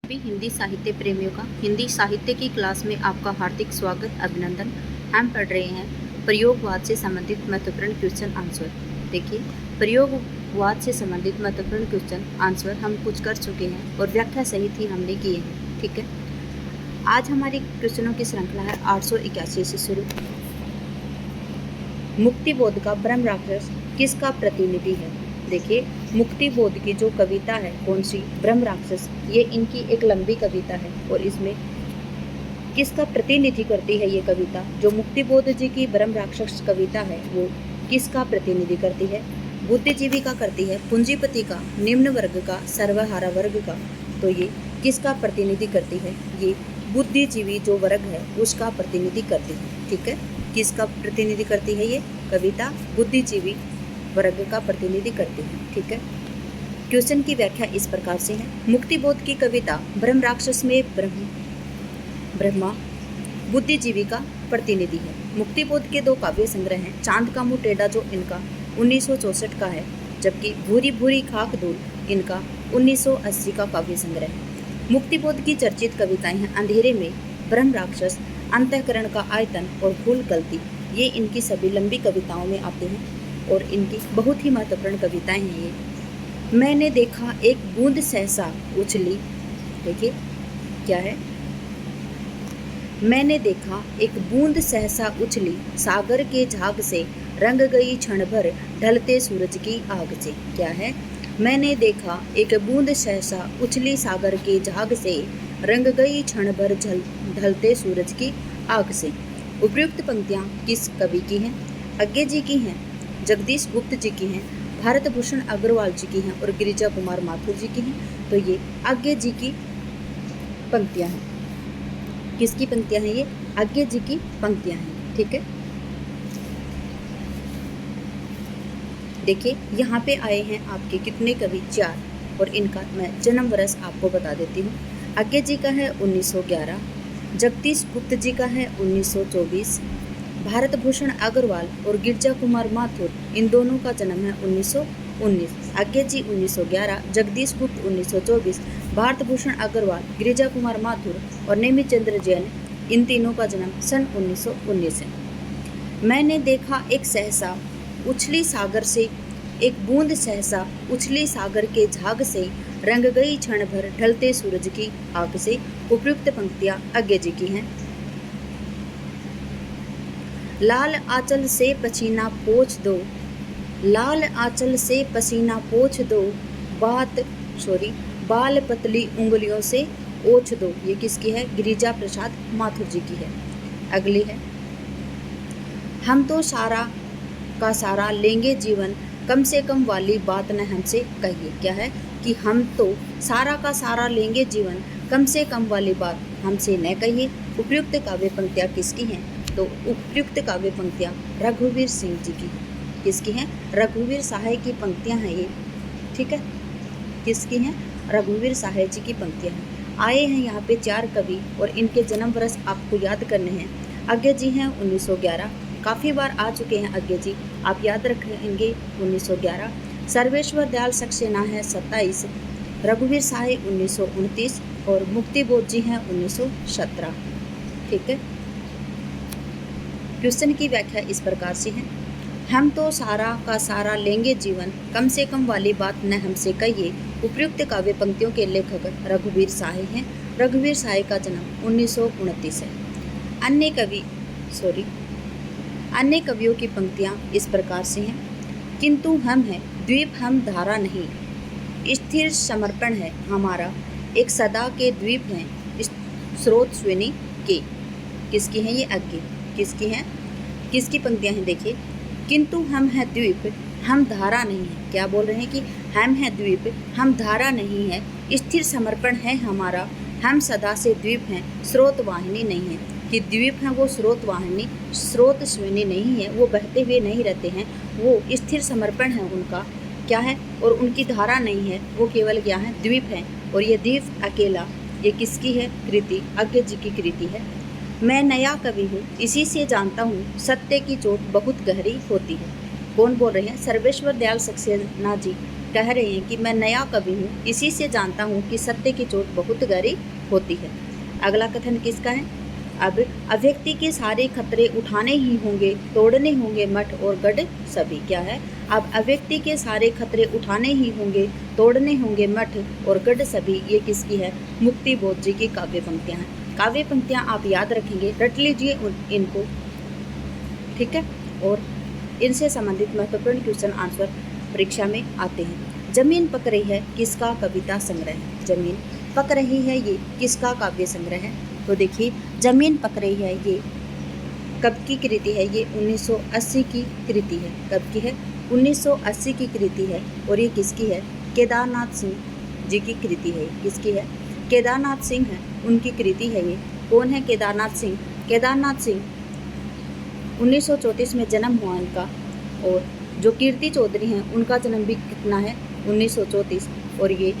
सभी हिंदी साहित्य प्रेमियों का हिंदी साहित्य की क्लास में आपका हार्दिक स्वागत अभिनंदन। हम पढ़ रहे हैं प्रयोगवाद से संबंधित महत्वपूर्ण क्वेश्चन आंसर। देखिए, प्रयोगवाद से संबंधित महत्वपूर्ण क्वेश्चन आंसर हम कुछ कर चुके हैं और व्याख्या सहित ही हमने किए हैं। ठीक है, आज हमारी क्वेश्चनों की श्रृंखला है 881 से शुरू। मुक्तिबोध का ब्रह्म राक्षस किसका प्रतिनिधि है? देखिए, मुक्तिबोध की जो कविता है कौन सी, ब्रह्म राक्षस, ये इनकी एक लंबी कविता है और इसमें किसका प्रतिनिधि करती है ये कविता? जो मुक्तिबोध जी की ब्रह्म राक्षस कविता है वो किसका प्रतिनिधि करती है? बुद्धिजीवी का करती है, पूंजीपति का, निम्न वर्ग का, सर्वहारा वर्ग का। तो ये किसका प्रतिनिधि करती है? ये बुद्धिजीवी जो वर्ग है उसका प्रतिनिधि करती है। ठीक है, किसका प्रतिनिधि करती है ये कविता? बुद्धिजीवी वर्ग का प्रतिनिधि करती है। ठीक है, क्वेश्चन की व्याख्या इस प्रकार से है। मुक्तिबोध की कविता ब्रह्म राक्षस में ब्रह्मा बुद्धिजीवी का प्रतिनिधि है। मुक्तिबोध के दो काव्य संग्रह हैं। चांद का मुंह टेढ़ा जो इनका 1964 का है, जबकि भूरी भूरी खाक धूल इनका 1980 का काव्य संग्रह है। मुक्तिबोध की चर्चित कविताएं हैं अंधेरे में, ब्रह्म राक्षस, अंतःकरण का आयतन और भूल गलती। ये इनकी सभी लंबी कविताओं में आते हैं और इनकी बहुत ही महत्वपूर्ण कविताएं हैं ये। मैंने देखा एक बूंद सहसा उछली। देखिए क्या है, मैंने देखा एक बूंद सहसा उछली, सागर के झाग से रंग गई क्षण भर ढलते सूरज की आग से। क्या है, मैंने देखा एक बूंद सहसा उछली, सागर के झाग से रंग गई क्षण भर ढलते सूरज की आग से। उपयुक्त पंक्तियाँ किस कवि की हैं? अज्ञे जी की हैं, जगदीश गुप्त जी की हैं, भारत भूषण अग्रवाल जी की हैं और गिरिजा कुमार माथुर जी की हैं। तो ये अज्ञे जी की पंक्तियाँ हैं। किसकी पंक्तियाँ हैं ये? अज्ञे जी की पंक्तियाँ हैं। ठीक है, देखिए यहाँ पे आए हैं आपके कितने कवि? 4, और इनका मैं जन्म वर्ष आपको बता देती हूँ। अज्ञे जी का है 1911, जगदीश गुप्त जी का है 1924, भारत भूषण अग्रवाल और गिरजा कुमार माथुर इन दोनों का जन्म है 1919। अज्ञे जी 1911, जगदीश गुप्त 1924, भारत भूषण अग्रवाल, गिरिजा कुमार माथुर और नेमित चंद्र जैन इन तीनों का जन्म सन 1919 है। मैंने देखा एक सहसा उछली सागर से, एक बूंद सहसा उछली सागर के झाग से रंग गई क्षण भर ढलते सूरज की आग से। उपयुक्त पंक्तियां अज्ञे जी की हैं। लाल आंचल से पसीना पोंछ दो, लाल आंचल से पसीना पोंछ दो, बाल पतली उंगलियों से ओछ दो। ये किसकी है? गिरिजा प्रसाद माथुर जी की है। अगली है, हम तो सारा का सारा लेंगे जीवन, कम से कम वाली बात न हमसे कहिए। क्या है कि हम तो सारा का सारा लेंगे जीवन, कम से कम वाली बात हमसे न कहिए। उपयुक्त काव्य पंक्तियाँ किसकी हैं? तो उपयुक्त काव्य पंक्तियाँ रघुवीर सिंह जी की। किसकी हैं? रघुवीर साहे की पंक्तियाँ हैं ये। ठीक है, किसकी हैं? रघुवीर साहे जी की पंक्तियाँ हैं। आए हैं यहाँ पे 4 कवि और इनके जन्म वर्ष आपको याद करने हैं। अज्ञे जी हैं 1911, काफ़ी बार आ चुके हैं अज्ञे जी, आप याद रखेंगे 1911। सर्वेश्वर दयाल सक्सेना है 27, रघुवीर साहे 1929 और मुक्तिबोध जी हैं 1917। ठीक है, क्वेश्चन की व्याख्या इस प्रकार से है। हम तो सारा का सारा लेंगे जीवन, कम से कम वाली बात न हमसे कहिए। उपयुक्त काव्य पंक्तियों के लेखक रघुवीर साहे हैं। रघुवीर साहे का जन्म 1929 है। अन्य कवियों की पंक्तियाँ इस प्रकार से हैं। किंतु हम हैं द्वीप, हम धारा नहीं, स्थिर समर्पण है हमारा, एक सदा के द्वीप हैं स्रोत स्विनी के। किसकी हैं ये? अज्ञे। किसकी हैं? किसकी पंक्तियाँ हैं? देखिए, किंतु हम हैं द्वीप, हम धारा नहीं है। क्या बोल रहे हैं कि हम हैं द्वीप, हम धारा नहीं है, स्थिर समर्पण है हमारा, हम सदा से द्वीप हैं, स्रोत वाहिनी नहीं है। कि द्वीप हैं वो स्रोत वाहिनी, स्रोत स्विनी नहीं है, वो बहते हुए नहीं रहते हैं, वो स्थिर समर्पण है उनका। क्या है? और उनकी धारा नहीं है, वो केवल क्या है? द्वीप है। और ये द्वीप अकेला, ये किसकी है? कृति अज्ञे जी की कृति है। मैं नया कवि हूँ, इसी से जानता हूँ सत्य की चोट बहुत गहरी होती है। कौन बोल रहे हैं? सर्वेश्वर दयाल सक्सेना जी कह रहे हैं कि मैं नया कवि हूँ, इसी से जानता हूँ कि सत्य की चोट बहुत गहरी होती है। अगला कथन किसका है? अब अव्यक्ति के सारे खतरे उठाने ही होंगे, तोड़ने होंगे मठ और गढ़ सभी। क्या है? अब अव्यक्ति के सारे खतरे उठाने ही होंगे, तोड़ने होंगे मठ और गढ़ सभी। ये किसकी है? मुक्ति बोध जी की काव्य पंक्तियाँ हैं। काव्य पंक्तियाँ आप याद रखेंगे, रट लीजिए इनको, ठीक है। और इनसे संबंधित महत्वपूर्ण क्वेश्चन आंसर परीक्षा में आते हैं। जमीन पक रही है किसका कविता संग्रह है? जमीन पक रही है ये किसका काव्य संग्रह है? तो देखिए, जमीन पक रही है ये कब की कृति है? ये 1980 की कृति है। कब की है? 1980 की कृति है। और ये किसकी है? केदारनाथ सिंह जी की कृति है। किसकी है? केदारनाथ सिंह है, उनकी कृति है ये। कौन है केदारनाथ सिंह? केदारनाथ सिंह 1934 में जन्म हुआ इनका। और जो कीर्ति चौधरी हैं उनका जन्म भी कितना है? 1934। और ये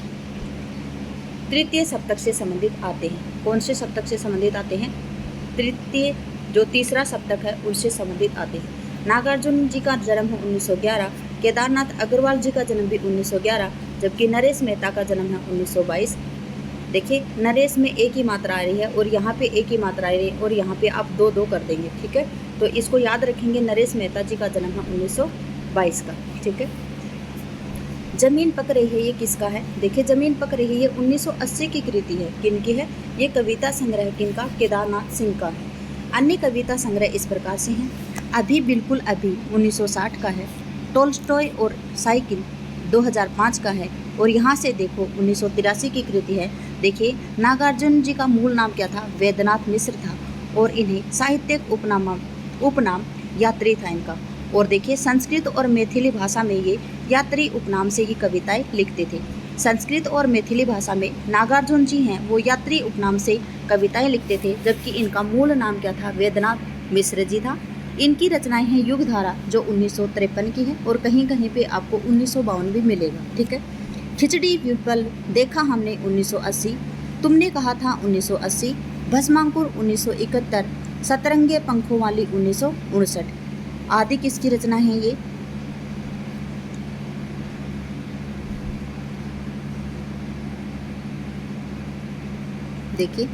तृतीय सप्तक से संबंधित आते हैं। कौन से सप्तक से संबंधित आते हैं? तृतीय, जो तीसरा सप्तक है उससे संबंधित आते हैं। नागार्जुन जी का जन्म है 1911, केदारनाथ अग्रवाल जी का जन्म भी 1911, जबकि नरेश मेहता का जन्म है 1922। देखिए, नरेश में एक ही मात्रा आ रही है और यहाँ पे एक ही मात्रा आ रही है और यहाँ पे आप दो दो कर देंगे, ठीक है। तो इसको याद रखेंगे, नरेश मेहता जी का जन्म है 1922 का, ठीक है। जमीन पक रही है ये किसका है? देखिए, जमीन पक रही है ये 1980 की कृति है। किनकी है? ये कविता संग्रह किनका? केदारनाथ सिंह का है। अन्य कविता संग्रह इस प्रकार से हैं। अभी बिल्कुल अभी 1960 का है। टोल्स्टॉय और साइकिल 2005 का है। और यहाँ से देखो 1983 की कृति है। देखिए, नागार्जुन जी का मूल नाम क्या था? वैद्यनाथ मिश्र था। और इन्हें साहित्यिक उपनाम यात्री था इनका। और देखिए, संस्कृत और मैथिली भाषा में ये यात्री उपनाम से ही कविताएं लिखते थे। संस्कृत और मैथिली भाषा में नागार्जुन जी हैं वो यात्री उपनाम से कविताएं लिखते थे, जबकि इनका मूल नाम क्या था? वैद्यनाथ मिश्र जी था। इनकी रचनाएं हैं युगधारा जो 1953 की है और कहीं कहीं पे आपको 1952 भी मिलेगा, ठीक है। खिचड़ी पीपल देखा हमने 1980, तुमने कहा था 1980, भस्मांकुर 1971, सतरंगे पंखों वाली 1959 आदि किसकी रचना है ये? देखिए,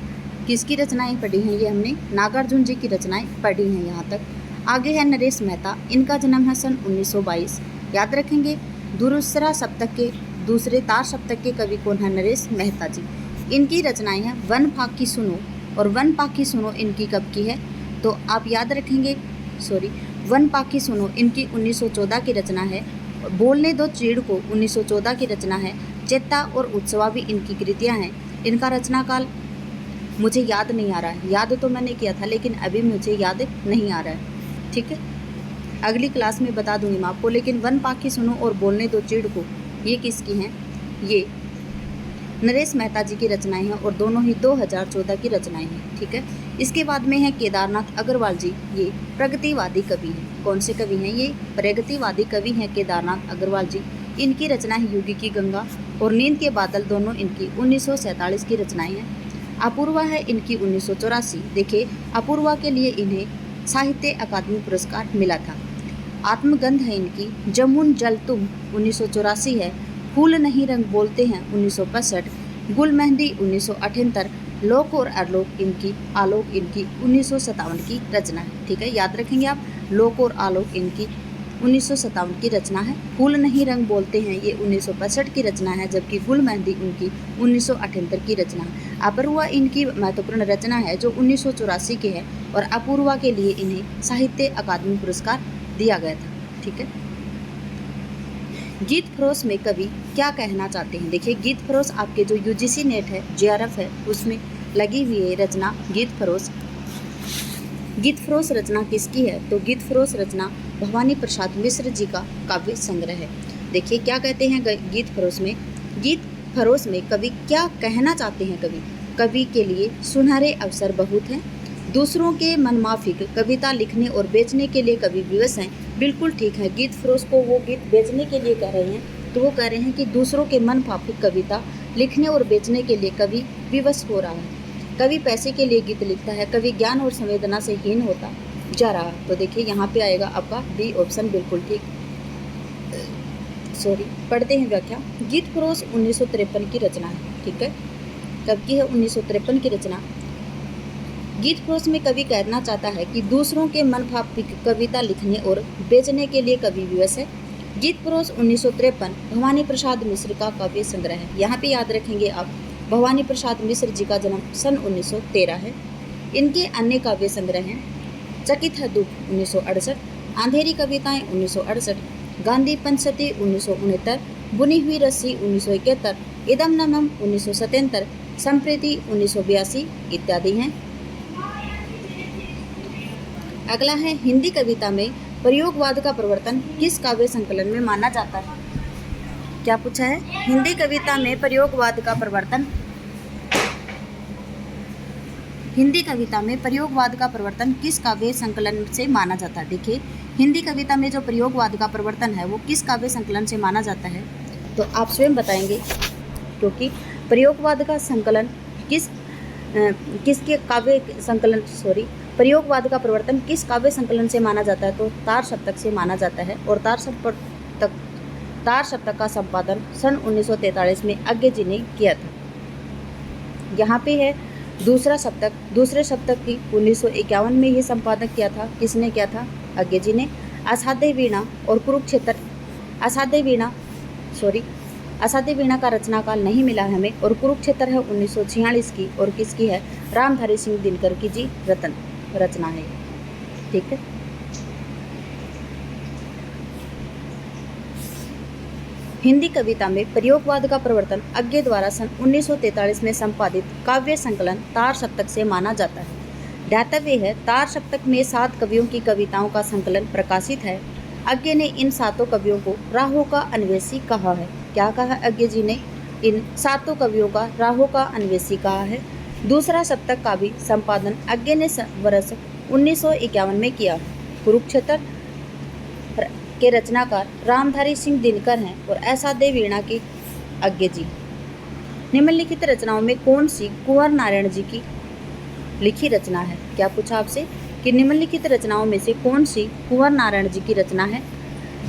किसकी रचनाएं पढ़ी हैं ये हमने? नागार्जुन जी की रचनाएं पढ़ी हैं यहाँ तक। आगे है नरेश मेहता, इनका जन्म है सन 1922। याद रखेंगे, दूसरा सप्तक के दूसरे तार सप्तक के कवि कौन है? नरेश मेहता जी। इनकी रचनाएं हैं वन पाखी सुनो, और वन पाखी सुनो इनकी कब की है? तो आप याद रखेंगे, वन पाखी सुनो इनकी 1914 की रचना है। बोलने दो चीड़ को 1914 की रचना है। चेता और उत्सवा भी इनकी कृतियाँ हैं। इनका रचना काल मुझे याद नहीं आ रहा है, याद तो मैंने किया था लेकिन अभी मुझे याद नहीं आ रहा है, ठीक है। अगली क्लास में बता दूंगी मैं आपको। लेकिन वन पाखी सुनो और बोलने दो चीड़ को ये किसकी हैं? ये नरेश मेहता जी की रचनाएं हैं और दोनों ही 2014 की रचनाएं हैं, ठीक है। इसके बाद में है केदारनाथ अग्रवाल जी, ये प्रगतिवादी कवि हैं। कौन से कवि हैं ये? प्रगतिवादी कवि हैं केदारनाथ अग्रवाल जी। इनकी रचना है युगी की गंगा और नींद के बादल, दोनों इनकी 1947 की रचनाएं हैं। अपूर्वा है इनकी 1984। देखिए, अपूर्वा के लिए इन्हें साहित्य अकादमी पुरस्कार मिला था। आत्मगंध है इनकी, जमुन जल तुम 1984 है। फूल नहीं रंग बोलते हैं 1965, गुल मेहंदी 1978, लोक और आलोक इनकी 1957 की रचना है, ठीक है। याद रखेंगे आप, लोक और आलोक इनकी 1957 की रचना है। फूल नहीं रंग बोलते हैं ये 1965 की रचना है, जबकि गुल मेहंदी उनकी 1978 की रचना है। अपूर्वा इनकी महत्वपूर्ण रचना है जो 1984 की है और अपूर्वा के लिए इन्हें साहित्य अकादमी पुरस्कार दिया गया था, ठीक है। गीत फरोश में कवि क्या कहना चाहते हैं? देखिए, गीत फरोश आपके जो यूजीसी नेट है, जेआरएफ है, उसमें लगी हुई है रचना गीत फरोश। गीत फरोश रचना किसकी है? तो गीत फरोश रचना भवानी प्रसाद मिश्र जी का काव्य संग्रह है। देखिए, क्या कहते हैं गीत फरोश में? गीत फरोश में कवि क्या कहना चाहते हैं? कवि के लिए सुनहरे अवसर बहुत हैं, दूसरों के मनमाफिक कविता लिखने और बेचने के लिए कवि विवश हैं। बिल्कुल ठीक है, गीत फरोश को वो गीत बेचने के लिए कह रहे हैं, तो वो कह रहे हैं कि दूसरों के मनमाफिक कविता लिखने और बेचने के लिए कवि विवश हो रहा है। कवि पैसे के लिए गीत लिखता है, कवि ज्ञान और संवेदना से हीन होता जा रहा है। तो देखिए, यहाँ पे आएगा आपका बी ऑप्शन, बिल्कुल ठीक, पढ़ते हैं व्याख्या। गीत प्रोस 1953 की रचना है। ठीक है, कब की है? 1953 की रचना। गीत प्रोस में कवि कहना चाहता है कि दूसरों के मन भाव की कविता लिखने और बेचने के लिए कवि विवश है। गीत प्रोस 1953 भवानी प्रसाद मिश्र का काव्य संग्रह है। यहाँ पे याद रखेंगे आप, भवानी प्रसाद मिश्र जी का जन्म सन 1913 है। इनके अन्य काव्य संग्रह हैं चकित है दुख 1968, अंधेरी कविताएं 1968, गांधी पंचशती 1969, बुनी हुई रस्सी 1971, इदम नमम 1977, संप्रीति 1982 इत्यादि हैं। अगला है हिंदी कविता में प्रयोगवाद का प्रवर्तन किस काव्य संकलन में माना जाता है? क्या पूछा है? हिंदी कविता में प्रयोगवाद का प्रवर्तन, हिंदी कविता में प्रयोगवाद का प्रवर्तन किस काव्य संकलन से माना जाता है? देखिए, हिंदी कविता में जो प्रयोगवाद का प्रवर्तन है वो किस काव्य संकलन से माना जाता है, तो आप स्वयं बताएंगे, क्योंकि प्रयोगवाद का संकलन किसके काव्य संकलन प्रयोगवाद का प्रवर्तन किस काव्य संकलन से माना जाता है? तो तार सप्तक से माना जाता है। और तार सप्तक का संपादन सन 1943 में अज्ञे जी ने किया था। यहाँ पे है दूसरे सप्तक की 1951 में ये संपादन किया था। किसने किया था? अज्ञे जी ने। असाध्य वीणा और कुरुक्षेत्र, असाध्य वीणा का रचनाकाल नहीं मिला है हमें, और कुरुक्षेत्र है 1946 की, और किसकी है? रामधारी सिंह दिनकर की जी रचना है। ठीक है, हिंदी कविता में प्रयोगवाद का प्रवर्तन अज्ञे द्वारा सन 1943 में संपादित काव्य संकलन तार सप्तक से माना जाता है। ध्यातव्य है, तार सप्तक में 7 कवियों की कविताओं का संकलन प्रकाशित है। अज्ञे ने इन 7 कवियों को राहों का अन्वेषी कहा है। क्या कहा अज्ञे जी ने? इन 7 कवियों का राहों का अन्वेषी कहा है। दूसरा सप्तक का भी संपादन अज्ञे ने वर्ष 1951 में किया। कुरुक्षेत्र के रचनाकार रामधारी सिंह दिनकर हैं और असाध्य वीणा के अज्ञे जी। निम्नलिखित रचनाओं में कौन सी कुंवर नारायण जी की लिखी रचना है? क्या पूछा आपसे कि निम्नलिखित रचनाओं में से कौन सी कुंवर नारायण जी की रचना है?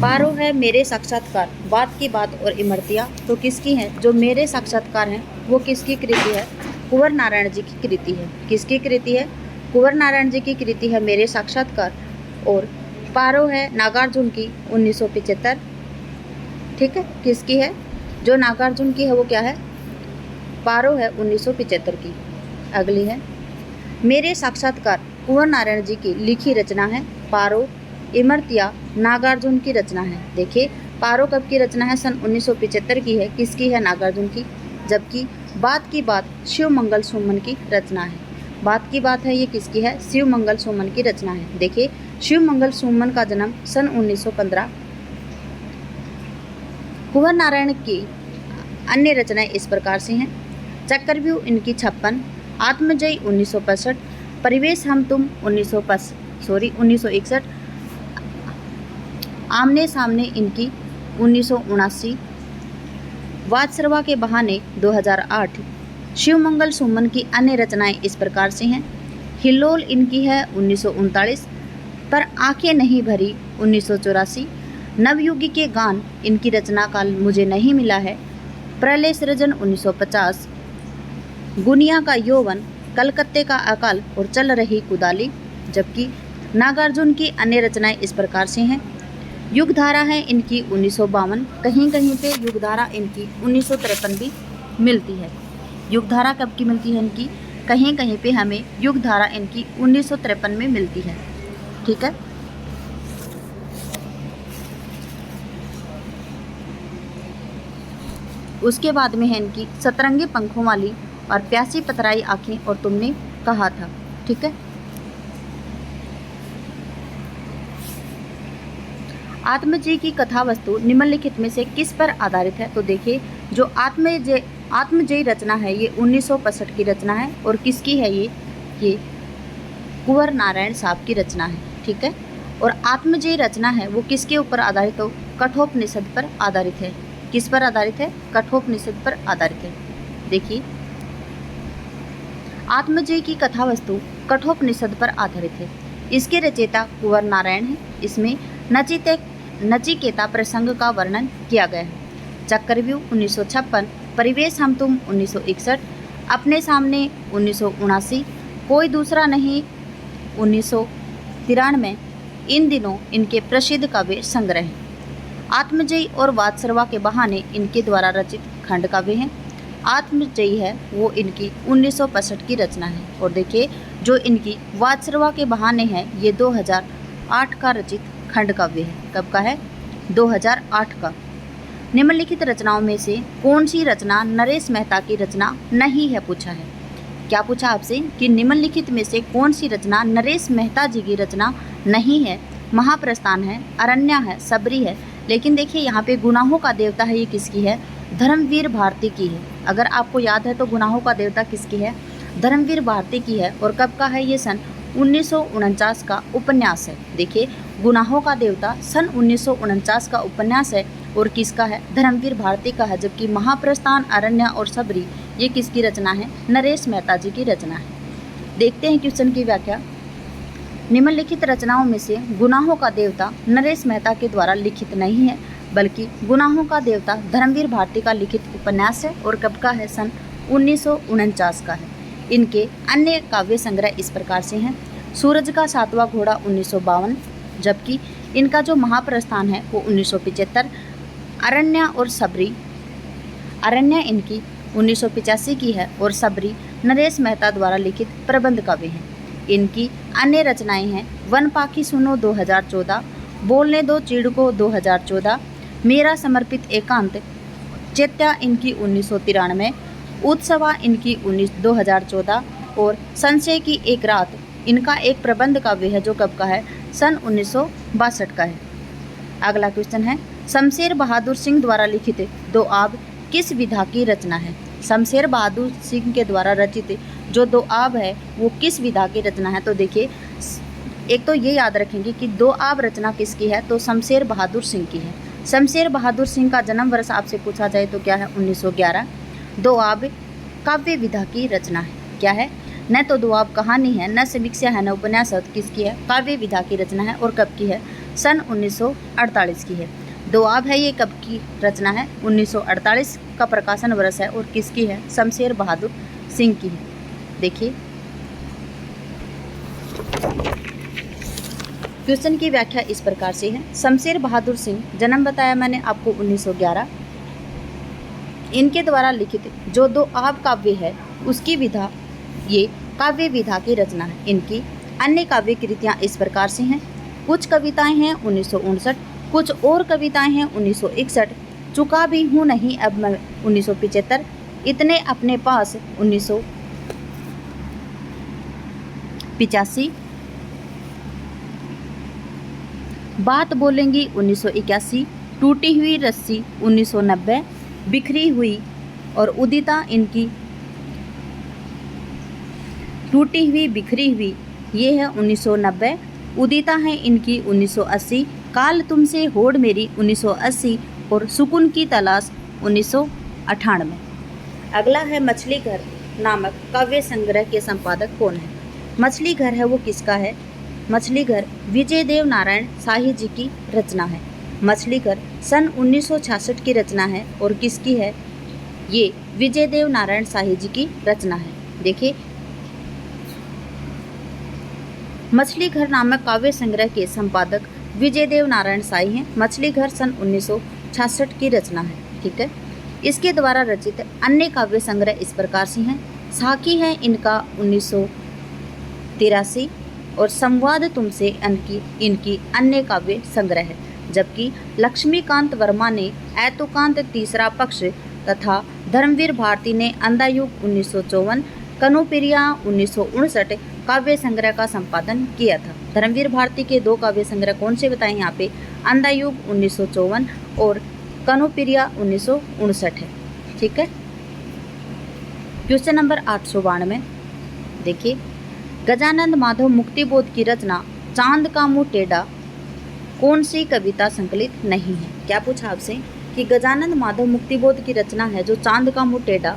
पारो है मेरे साक्षात्कार, बात की बात और इमरतियाँ, तो किसकी है? जो मेरे साक्षात्कार हैं वो किसकी कृति है? कुंवर नारायण जी की कृति है। किसकी कृति है? कुंवर नारायण जी की कृति है मेरे साक्षात्कार। और पारो है नागार्जुन की 1975। ठीक है, किसकी है? जो नागार्जुन की है वो क्या है? पारो है 1975 की। अगली है मेरे साक्षात्कार, कुंवर नारायण जी की लिखी रचना है। पारो इमरतिया नागार्जुन की रचना है। देखिए, पारो कब की रचना है? सन 1975 की है। किसकी है? नागार्जुन की। जबकि बात की बात शिव मंगल सुमन की रचना है। बात की बात है ये किसकी है? शिव मंगल सुमन की रचना है। देखिए, शिव मंगल सुमन का जन्म सन 1915। कुंवर नारायण की अन्य रचनाएं इस प्रकार से हैं। चक्रव्यूह इनकी 56, आत्मजयी 1965, परिवेश हम तुम 1961, आमने सामने इनकी 1979, वात्सरवा के बहाने 2008। शिव मंगल सुमन की अन्य रचनाएं इस प्रकार से हैं। हिल्लोल इनकी है 1939, पर आंखें नहीं भरी 1984, नवयुगी के गान इनकी रचना काल मुझे नहीं मिला है, प्रलय सृजन 1950, गुनिया का यौवन, कलकत्ते का अकाल और चल रही कुदाली। जबकि नागार्जुन की अन्य रचनाएं इस प्रकार से हैं। युगधारा है इनकी 1952, कहीं कहीं पे युगधारा इनकी 1953 भी मिलती है। युगधारा कब की मिलती है इनकी? कहीं कहीं पे हमें युगधारा इनकी 1953 में मिलती है। ठीक है, उसके बाद में है इनकी सतरंगी पंखों वाली और प्यासी पतराई आंखें और तुमने कहा था। ठीक है, आत्मजयी की कथा वस्तु निम्नलिखित में से किस पर आधारित है? तो देखिए, जो आत्मजयी रचना है ये 1965 की रचना है। और किसकी है ये कुंवर नारायण साहब की रचना है। ठीक है, और आत्मजयी रचना है वो किसके ऊपर आधारित हो? कठोपनिषद पर आधारित है। किस पर आधारित है? कठोपनिषद पर आधारित है। देखिए, आत्मजयी की कथा वस्तु कठोपनिषद पर आधारित है। इसके रचयिता कुंवर नारायण है। इसमें नचिकेता प्रसंग का वर्णन किया गया है। चक्रव्यूह 1956, परिवेश हम तुम 1961, अपने सामने 1979, कोई दूसरा नहीं 1993। इन दिनों इनके प्रसिद्ध काव्य संग्रह हैं। आत्मजयी और वात्सरवा के बहाने इनके द्वारा रचित खंड काव्य हैं। आत्मजयी है वो इनकी 1965 की रचना है, और देखिए जो इनकी वात्सरवा के बहाने है ये 2008 का रचित खंड काव्य है। कब का है? 2008 का। निम्नलिखित रचनाओं में से कौन सी रचना नरेश मेहता की रचना नहीं है, पूछा है। क्या पूछा आपसे कि निम्नलिखित में से कौन सी रचना नरेश मेहता जी की रचना नहीं है? महाप्रस्थान है, अरण्या है, सबरी है। लेकिन देखिए यहाँ पे गुनाहों का देवता है, ये किसकी है? धर्मवीर भारती की है। अगर आपको याद है तो गुनाहों का देवता किसकी है? धर्मवीर भारती की है। और कब का है? ये सन 1949 का उपन्यास है। देखिए गुनाहों का देवता सन 1949 का उपन्यास है, और किसका है? धर्मवीर भारती का है। जबकि महाप्रस्थान, अरण्या और सबरी ये किसकी रचना है? नरेश मेहता जी की रचना है। देखते हैं क्वेश्चन की व्याख्या। निम्नलिखित रचनाओं में से गुनाहों का देवता नरेश मेहता के द्वारा लिखित नहीं है, बल्कि गुनाहों का देवता धर्मवीर भारती का लिखित उपन्यास है, और कब का है? सन 1949 का है। इनके अन्य काव्य संग्रह इस प्रकार से हैं। सूरज का सातवां घोड़ा 1952, जबकि इनका जो महाप्रस्थान है वो 1975। अरण्या और सबरी, अरण्या इनकी 1985 की है, और सबरी नरेश मेहता द्वारा लिखित प्रबंध काव्य हैं। इनकी अन्य रचनाएं हैं वन पाखी सुनो 2014, बोलने दो चिड़ को 2014, मेरा समर्पित एकांत, चैत्या इनकी 1993, उत्सवा इनकी 2014, और संशय की एक रात इनका एक प्रबंध काव्य है, जो कब का है? सन 1962 का है। अगला क्वेश्चन है, शमशेर बहादुर सिंह द्वारा लिखित दो आब किस विधा की रचना है? शमशेर बहादुर सिंह के द्वारा रचित जो दो आब है वो किस विधा की रचना है? तो देखिए एक तो ये याद रखेंगे कि दो आब रचना किसकी है? तो शमशेर बहादुर सिंह की है। शमशेर बहादुर सिंह का जन्म वर्ष आपसे पूछा जाए तो क्या है? 1911। दो आब काव्य विधा की रचना है। क्या है? न तो दो आब कहानी है, न समीक्षा है, न उपन्यास। किसकी है? काव्य विधा की रचना है। और कब की है? सन 1948 की है। दो आब है, ये कब की रचना है? 1948 का प्रकाशन वर्ष है, और किसकी है? शमशेर बहादुर सिंह की है। देखिए क्वेश्चन की व्याख्या इस प्रकार से है। शमशेर बहादुर सिंह, जन्म बताया मैंने आपको 1911। इनके द्वारा लिखित जो दो आब काव्य है उसकी विधा ये काव्य विधा की रचना है। इनकी अन्य काव्य कृतियाँ इस प्रकार से हैं। कुछ कविताएं हैं 1959, कुछ और कविताएं हैं 1961, चुका भी हूँ नहीं अब मैं 1975, इतने अपने पास 1985, बात बोलेंगी 1981, टूटी हुई रस्सी 1990, बिखरी हुई और उदिता इनकी टूटी हुई बिखरी हुई ये है 1990, उदिता है इनकी 1980, काल तुमसे होड़ मेरी 1980, और सुकून की तलाश 1998। अगला है मछली घर नामक काव्य संग्रह के संपादक कौन है? मछली घर है वो किसका है? मछली घर विजय देव नारायण शाही जी की रचना है। मछली घर सन 1966 की रचना है, और किसकी है? ये विजय देव नारायण शाही जी की रचना है। देखिए मछली घर नामक काव्य संग्रह के संपादक विजय देव नारायण शाही हैं। मछली घर सन 1966 की रचना है। ठीक है। इसके द्वारा रचित अन्य काव्य संग्रह इस प्रकार से हैं। साखी है इनका 1983, और संवाद तुमसे इनकी अन्य काव्य संग्रह है। जबकि लक्ष्मीकांत वर्मा ने ऐतुकांत तीसरा पक्ष तथा धर्मवीर भारती ने अंधायुग 1954, कनुप्रिया 1959 काव्य संग्रह का संपादन किया था। धर्मवीर भारती के दो काव्य संग्रह कौन से बताएं यहाँ पे? अंधायुग 1954 और कनुप्रिया 1959 है। ठीक है। क्वेश्चन नंबर 892 देखिए, गजानंद माधव मुक्तिबोध की रचना चांद का मुँह टेढ़ा कौन सी कविता संकलित नहीं है? क्या पूछा आपसे कि गजानंद माधव मुक्तिबोध की रचना है जो चांद का मुँह टेढ़ा,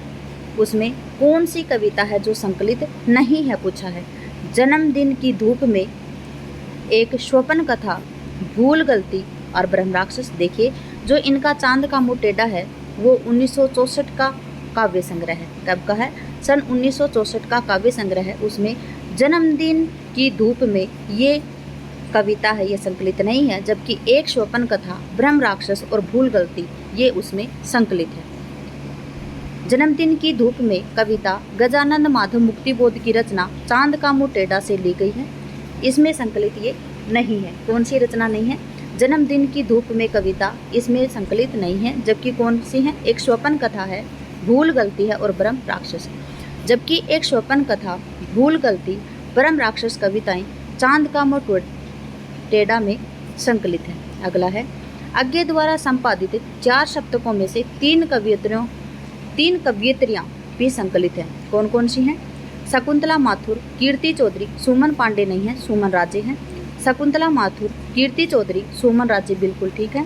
उसमें कौन सी कविता है जो संकलित नहीं है? पूछा है। जन्मदिन की धूप में, एक स्वप्न कथा, भूल गलती, और ब्रह्म राक्षस। देखिए जो इनका चांद का मुंह टेढ़ा है वो 1964 का काव्य संग्रह है। कब का है? सन 1964 का काव्य संग्रह है। उसमें जन्मदिन की धूप में ये कविता है, ये संकलित नहीं है। जबकि एक स्वपन कथा, ब्रह्म राक्षस और भूल गलती ये उसमें संकलित है। जन्मदिन की धूप में कविता गजानंद माधव मुक्तिबोध की रचना चांद का मुंह टेढ़ा से ली गई है। इसमें संकलित ये नहीं है। कौन सी रचना नहीं है? जन्मदिन की धूप में कविता इसमें संकलित नहीं है। जबकि कौन सी है? एक स्वपन कथा है, भूल गलती है और ब्रह्म राक्षस। जबकि एक स्वपन कथा, भूल गलती, ब्रह्म राक्षस कविताएं चांद का मुंह टेढ़ा में संकलित है। अगला है आज्ञे द्वारा संपादित 4 सप्तकों में से 3 कवियत्रियां भी संकलित हैं। कौन कौन सी हैं? शकुंतला माथुर, कीर्ति चौधरी, सुमन पांडे नहीं है, सुमन राजे हैं। शकुंतला माथुर, कीर्ति चौधरी, सुमन राजे बिल्कुल ठीक है।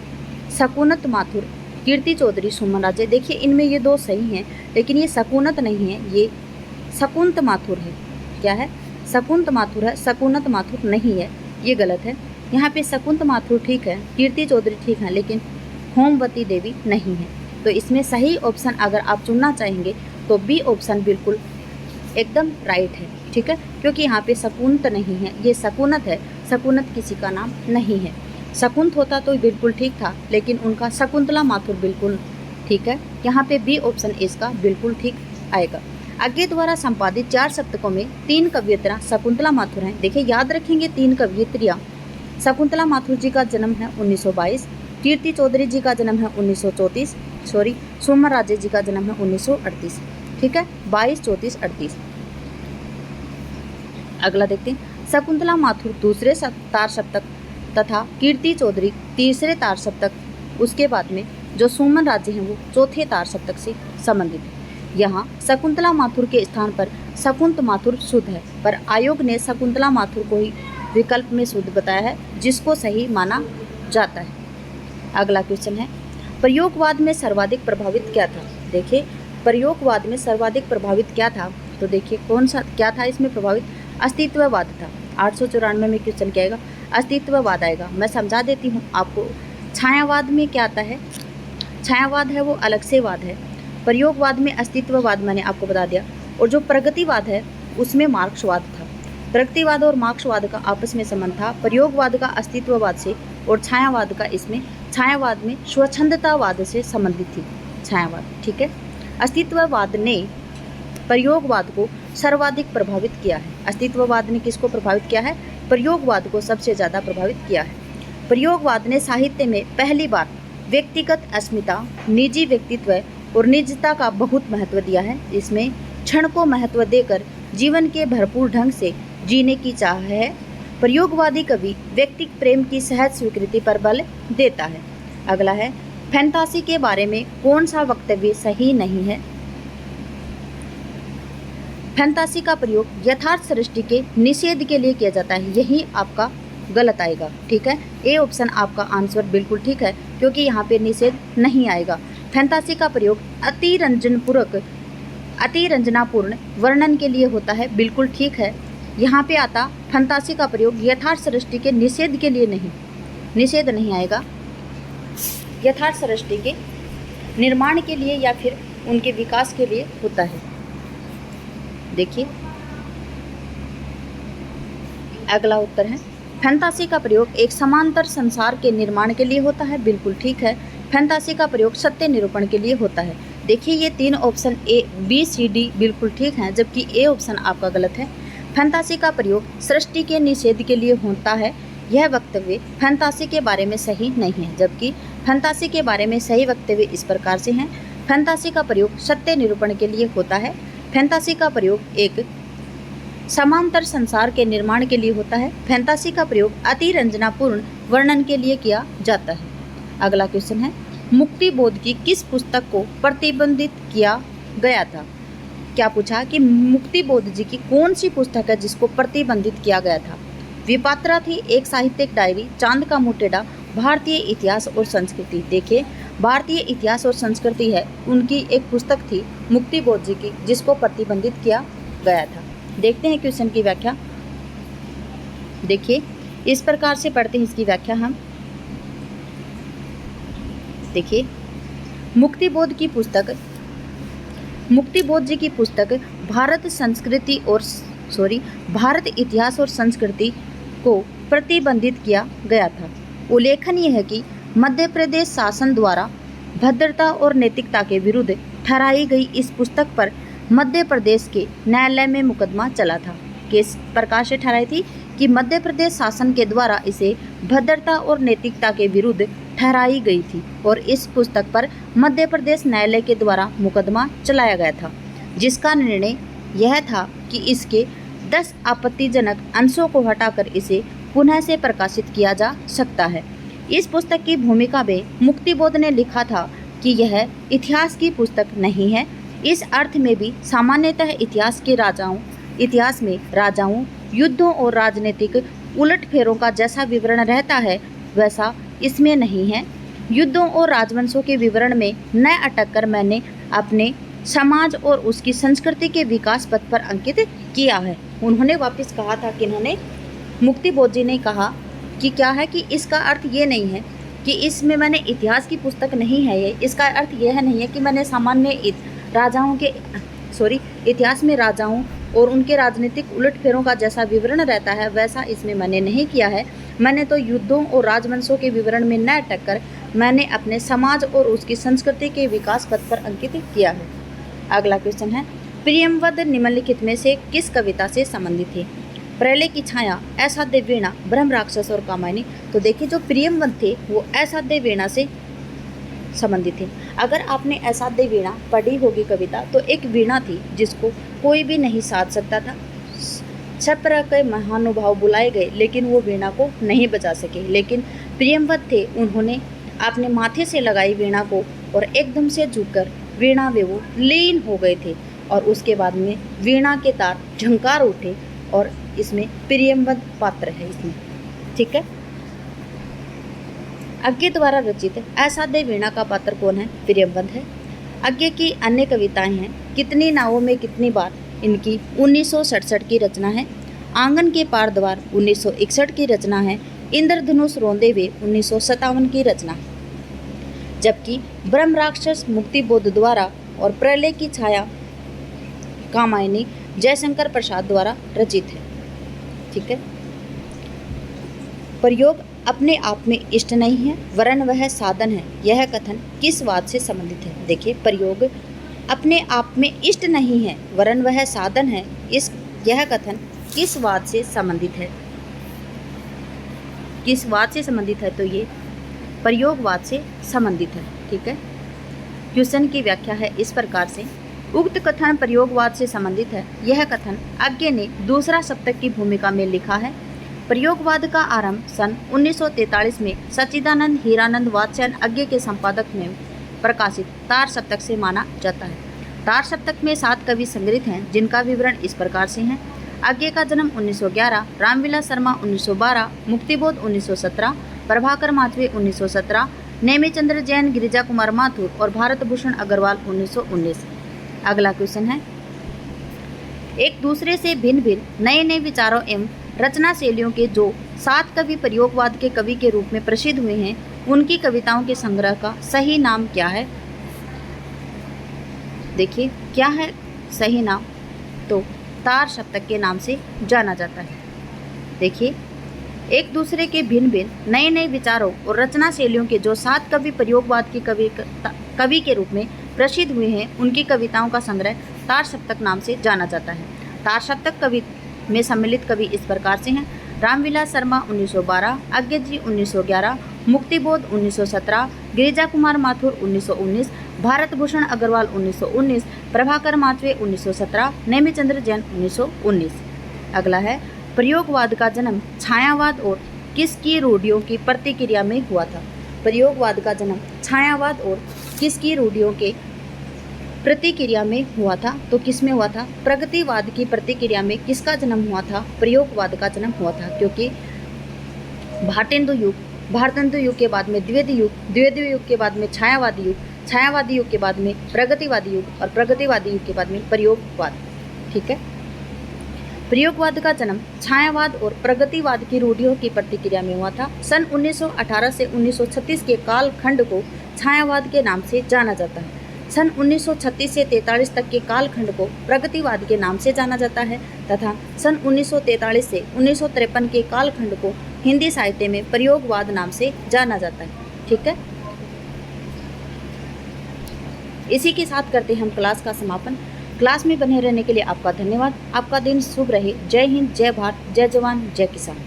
शकुनत माथुर, कीर्ति चौधरी, सुमन राजे। देखिए इनमें ये 2 सही हैं, लेकिन ये शकुनत नहीं है, ये शकुंत माथुर है। क्या है? शकुंत माथुर है, शकुनत माथुर नहीं है, ये गलत है। यहाँ पे शकुंत माथुर ठीक है, कीर्ति चौधरी ठीक है, लेकिन होमवती देवी नहीं है। तो इसमें सही ऑप्शन अगर आप चुनना चाहेंगे तो बी ऑप्शन बिल्कुल एकदम राइट है। ठीक है, क्योंकि यहाँ पे शकुंत नहीं है, ये शकुनत है। शकुनत किसी का नाम नहीं है। शकुंत होता तो बिल्कुल ठीक था, लेकिन उनका शकुंतला माथुर बिल्कुल ठीक है। यहाँ पे बी ऑप्शन इसका बिल्कुल ठीक आएगा। आज्ञे द्वारा संपादित 4 सप्तकों में 3 कवियत्रियाँ शकुंतला माथुर हैं। देखिए याद रखेंगे 3 कवियत्रियाँ। शकुंतला माथुर जी का जन्म है 1922, कीर्ति चौधरी जी का जन्म है 1934, सुमन राजे जी का जन्म है 1938। ठीक है, 22, 34, 38। अगला देखते हैं। शकुंतला माथुर दूसरे तार सप्तक तथा कीर्ति चौधरी तीसरे तार सप्तक, उसके बाद में जो सुमन राजे हैं वो चौथे तार सप्तक से संबंधित है। यहाँ शकुंतला माथुर के स्थान पर शकुंत माथुर शुद्ध है, पर आयोग ने शकुंतला माथुर को ही विकल्प में शुद्ध बताया है, जिसको सही माना जाता है। अगला क्वेश्चन है, प्रयोगवाद में सर्वाधिक प्रभावित क्या था? देखिए प्रयोगवाद में सर्वाधिक प्रभावित क्या था? तो देखिए कौन सा क्या था इसमें प्रभावित? अस्तित्ववाद था। 894 में क्वेश्चन क्या आएगा? अस्तित्ववाद आएगा। मैं समझा देती हूँ आपको। छायावाद में क्या आता है? छायावाद है वो अलग से वाद है। प्रयोगवाद में अस्तित्ववाद मैंने आपको बता दिया। और जो प्रगतिवाद है उसमें मार्क्सवाद था। प्रगतिवाद और मार्क्सवाद का आपस में संबंध था। प्रयोगवाद का अस्तित्ववाद से और छायावाद का इसमें छायावाद में स्वच्छंदतावाद से संबंधित थी छायावाद। ठीक है, अस्तित्ववाद ने प्रयोगवाद को सर्वाधिक प्रभावित किया है। अस्तित्ववाद ने किसको प्रभावित किया है? प्रयोगवाद को सबसे ज़्यादा प्रभावित किया है। प्रयोगवाद ने साहित्य में पहली बार व्यक्तिगत अस्मिता, निजी व्यक्तित्व और निजता का बहुत महत्व दिया है। इसमें क्षण को महत्व देकर जीवन के भरपूर ढंग से जीने की चाह है। प्रयोगवादी कवि व्यक्तिक प्रेम की सहज स्वीकृति पर बल देता है। अगला है, फैंटासी के बारे में कौन सा वक्तव्य सही नहीं है? फैंटासी का प्रयोग यथार्थ सृष्टि के निषेध के लिए किया जाता है, यही आपका गलत आएगा। ठीक है, ए ऑप्शन आपका आंसर बिल्कुल ठीक है, क्योंकि यहाँ पे निषेध नहीं आएगा। फैंटासी का प्रयोग अतिरंजनापूर्ण वर्णन के लिए होता है, बिल्कुल ठीक है। यहाँ पे आता फैंटासी का प्रयोग यथार्थ सृष्टि के निषेध के लिए नहीं, निषेध नहीं आएगा, यथार्थ सृष्टि के निर्माण के लिए या फिर उनके विकास के लिए होता है। देखिए अगला उत्तर है, फैंटासी का प्रयोग एक समांतर संसार के निर्माण के लिए होता है, बिल्कुल ठीक है। फैंटासी का प्रयोग सत्य निरूपण के लिए होता है। देखिए ये 3 option A, B, C, D बिल्कुल ठीक हैं, जबकि ए ऑप्शन आपका गलत है। फैंटासी का प्रयोग सृष्टि के निषेध के लिए होता है, यह वक्तव्य फैंटासी के बारे में सही नहीं है, जबकि फैंटासी के बारे में सही वक्तव्य इस प्रकार से हैं। फैंटासी का प्रयोग सत्य निरूपण के लिए होता है। फैंटासी का प्रयोग एक समांतर संसार के निर्माण के लिए होता है। फैंटासी का प्रयोग अतिरंजनापूर्ण वर्णन के लिए किया जाता है। अगला क्वेश्चन है, मुक्ति बोध की किस पुस्तक को प्रतिबंधित किया गया था? क्या पूछा कि मुक्ति बोध जी की कौन सी पुस्तक है जिसको प्रतिबंधित किया गया था? विपात्रा थी, एक साहित्यिक डायरी, चांद का मुंह टेढ़ा, भारतीय इतिहास और संस्कृति। देखिए भारतीय इतिहास और संस्कृति है, उनकी एक पुस्तक थी मुक्ति बोध जी की, जिसको प्रतिबंधित किया गया था। देखते हैं क्वेश्चन की व्याख्या। देखिए इस प्रकार से पढ़ते हैं इसकी व्याख्या हम। देखिए, मुक्तिबोध जी की पुस्तक भारत इतिहास और संस्कृति को प्रतिबंधित किया गया था। उल्लेखनीय है कि मध्य प्रदेश शासन द्वारा भद्रता और नैतिकता के विरुद्ध ठहराई गई इस पुस्तक पर मध्य प्रदेश के न्यायालय में मुकदमा चला था। किस प्रकार से ठहराई थी कि मध्य प्रदेश शासन के द्वारा इसे भद्रता और नैतिकता के विरुद्ध ठहराई गई थी और इस पुस्तक पर मध्य प्रदेश न्यायालय के द्वारा मुकदमा चलाया गया था, जिसका निर्णय यह था कि इसके 10 आपत्तिजनक अंशों को हटाकर इसे पुनः से प्रकाशित किया जा सकता है। इस पुस्तक की भूमिका में मुक्तिबोध ने लिखा था कि यह इतिहास की पुस्तक नहीं है। इस अर्थ में भी सामान्यतः इतिहास में राजाओं, युद्धों और राजनीतिक उलटफेरों का जैसा विवरण रहता है वैसा इसमें नहीं है। युद्धों और राजवंशों के विवरण में न अटक कर मैंने अपने समाज और उसकी संस्कृति के विकास पथ पर अंकित किया है। उन्होंने वापस कहा था कि मुक्तिबोध जी ने कहा कि क्या है कि इसका अर्थ ये नहीं है कि इसमें मैंने इतिहास की पुस्तक नहीं है ये, इसका अर्थ यह नहीं है कि मैंने सामान्य इतिहास में राजाओं और उनके राजनीतिक उलटफेरों का जैसा विवरण रहता है वैसा इसमें मैंने नहीं किया है। मैंने तो युद्धों और राजवंशों के विवरण में न अटक कर मैंने अपने समाज और उसकी संस्कृति के विकास पथ पर अंकित किया है। अगला क्वेश्चन है, प्रियमवद निम्नलिखित में से किस कविता से संबंधित है? प्रलय की छाया, असाध्य वीणा, ब्रह्म राक्षस और कामायनी। तो देखिए, जो प्रियमवद थे वो असाध्य वीणा से संबंधित थे। अगर आपने असाध्य वीणा पढ़ी होगी कविता, तो एक वीणा थी जिसको कोई भी नहीं साध सकता था। सब तरह के महानुभाव बुलाए गए लेकिन वो वीणा को नहीं बजा सके। लेकिन प्रियमवद थे, उन्होंने अपने माथे से लगाई वीणा को और एकदम से झुककर वीणा में वो लीन हो गए थे और उसके बाद में वीणा के तार झंकार उठे और इसमें प्रियमवद पात्र है इसमें। ठीक है, अज्ञे द्वारा रचित असाध्य वीणा का पात्र कौन है? प्रियमवद है। अज्ञे की अन्य कविताएं हैं कितनी नावों में कितनी बार, इनकी 1967 की रचना है। आंगन के पार द्वार 1961 की रचना है। इंद्रधनुष रोंदे हुए 1957 की रचना है। जबकि ब्रह्म राक्षस मुक्तिबोध द्वारा और प्रलय की छाया कामायनी जयशंकर प्रसाद द्वारा रचित है। ठीक है, प्रयोग अपने आप में इष्ट नहीं है वरन वह साधन है, यह कथन किस वाद से संबंधित है? देखिए, प्रयोग अपने आप में इष्ट नहीं है वरन वह साधन है, यह कथन किस वाद से संबंधित है? किस वाद से संबंधित है? तो ये प्रयोगवाद से संबंधित है। ठीक है, क्वेश्चन की व्याख्या है इस प्रकार से, उक्त कथन प्रयोगवाद से संबंधित है। यह कथन अज्ञे ने दूसरा सप्तक की भूमिका में लिखा है। प्रयोगवाद का आरंभ सन 1943 में सच्चिदानंद हीरानंद वात्स्यायन अज्ञे के संपादक में प्रकाशित तार सप्तक से माना जाता है। तार सप्तक में 7 कवि संग्रहित हैं जिनका विवरण इस प्रकार से है। अज्ञे का जन्म 1911, रामविलास शर्मा 1912, मुक्तिबोध 1917, प्रभाकर माथवे 1917, नेमिचंद्र जैन, गिरिजा कुमार माथुर और भारत भूषण अग्रवाल 1919। अगला क्वेश्चन है, एक दूसरे से भिन्न भिन्न नए नए विचारों एवं रचना शैलियों के जो 7 कवि प्रयोगवाद के कवि के रूप में प्रसिद्ध हुए हैं, उनकी कविताओं के संग्रह का सही नाम क्या है? देखिए, क्या है सही नाम? तो तार सप्तक के नाम से जाना जाता है। देखिए, एक दूसरे के भिन्न भिन्न नए नए विचारों और रचना शैलियों के जो 7 कवि प्रयोगवाद के कवि के रूप में प्रसिद्ध हुए हैं, उनकी कविताओं का संग्रह तार सप्तक नाम से जाना जाता है। तार सप्तक कवि में सम्मिलित कवि इस प्रकार से हैं: रामविलास शर्मा 1912, अज्ञे जी 1911, मुक्तिबोध 1917, गिरिजा कुमार माथुर 1919, भारत भूषण अग्रवाल 1919, प्रभाकर माथवे 1917, नेमिचंद्र जैन 1919। अगला है, प्रयोगवाद का जन्म छायावाद और किसकी रूढ़ियों की प्रतिक्रिया में हुआ था? प्रयोगवाद का जन्म छायावाद और किसकी रूढ़ियों के प्रतिक्रिया में हुआ था? तो किस में हुआ था? प्रगतिवाद की प्रतिक्रिया में किसका जन्म हुआ था? प्रयोगवाद का जन्म हुआ था, क्योंकि भारतेंदु युग के बाद में द्विवेदी युग के बाद में छायावादी युग के बाद में प्रगतिवादी युग और प्रगतिवादी युग के बाद में प्रयोगवाद। ठीक है, प्रयोगवाद का जन्म छायावाद और प्रगतिवाद की रूढ़ियों की प्रतिक्रिया में हुआ था। सन 1918 से 1936 के कालखंड को छायावाद के नाम से जाना जाता है। सन 1936 से 43 तक के कालखंड को प्रगतिवाद के नाम से जाना जाता है तथा सन 1943 से 1953 के कालखंड को हिंदी साहित्य में प्रयोगवाद नाम से जाना जाता है। ठीक है, इसी के साथ करते हैं हम क्लास का समापन। क्लास में बने रहने के लिए आपका धन्यवाद। आपका दिन शुभ रहे। जय हिंद, जय भारत, जय जवान, जय किसान।